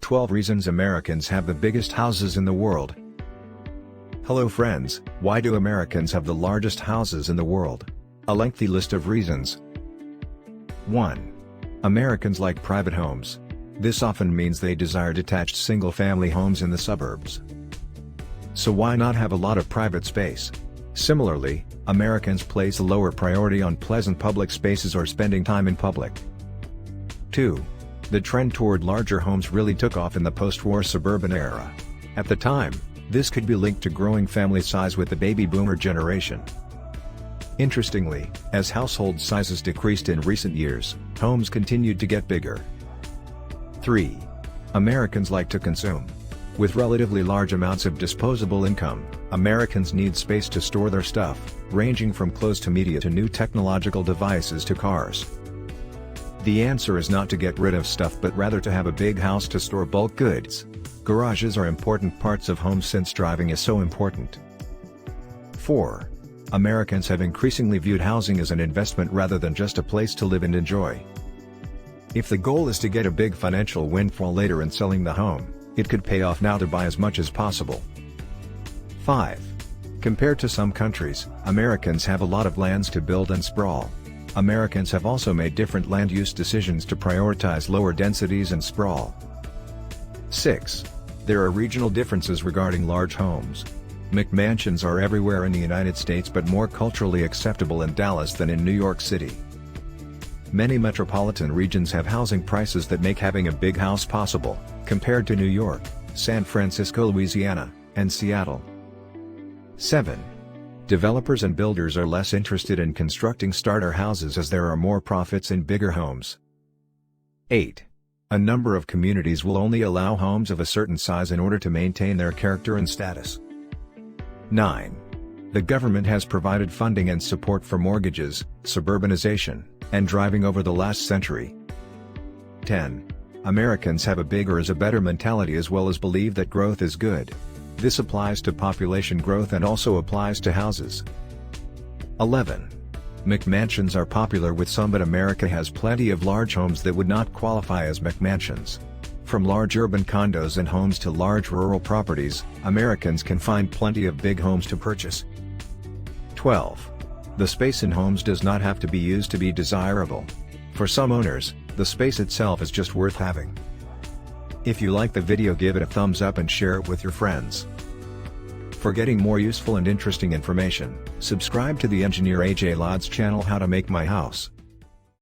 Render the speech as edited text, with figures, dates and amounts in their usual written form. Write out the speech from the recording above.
12 Reasons Americans Have the Biggest Houses in the World. Hello friends, why do Americans have the largest houses in the world? A lengthy list of reasons. 1. Americans like private homes. This often means they desire detached single-family homes in the suburbs. So why not have a lot of private space? Similarly, Americans place a lower priority on pleasant public spaces or spending time in public. 2. The trend toward larger homes really took off in the post-war suburban era. At the time, this could be linked to growing family size with the baby boomer generation. Interestingly, as household sizes decreased in recent years, homes continued to get bigger. 3. Americans like to consume. With relatively large amounts of disposable income, Americans need space to store their stuff, ranging from clothes to media to new technological devices to cars. The answer is not to get rid of stuff but rather to have a big house to store bulk goods. Garages are important parts of homes since driving is so important. 4. Americans have increasingly viewed housing as an investment rather than just a place to live and enjoy. If the goal is to get a big financial windfall later in selling the home, it could pay off now to buy as much as possible. 5. Compared to some countries, Americans have a lot of lands to build and sprawl. Americans have also made different land use decisions to prioritize lower densities and sprawl. 6. There are regional differences regarding large homes. McMansions are everywhere in the United States but more culturally acceptable in Dallas than in New York City. Many metropolitan regions have housing prices that make having a big house possible, compared to New York, San Francisco, Louisiana, and Seattle. 7. Developers and builders are less interested in constructing starter houses as there are more profits in bigger homes. 8. A number of communities will only allow homes of a certain size in order to maintain their character and status. 9. The government has provided funding and support for mortgages, suburbanization, and driving over the last century. 10. Americans have a bigger is a better mentality as well as believe that growth is good. This applies to population growth and also applies to houses. 11. McMansions are popular with some but America has plenty of large homes that would not qualify as McMansions. From large urban condos and homes to large rural properties, Americans can find plenty of big homes to purchase. 12. The space in homes does not have to be used to be desirable. For some owners, the space itself is just worth having. If you like the video, give it a thumbs up and share it with your friends. For getting more useful and interesting information, subscribe to the engineer AJ Ladd's channel How to Make My House.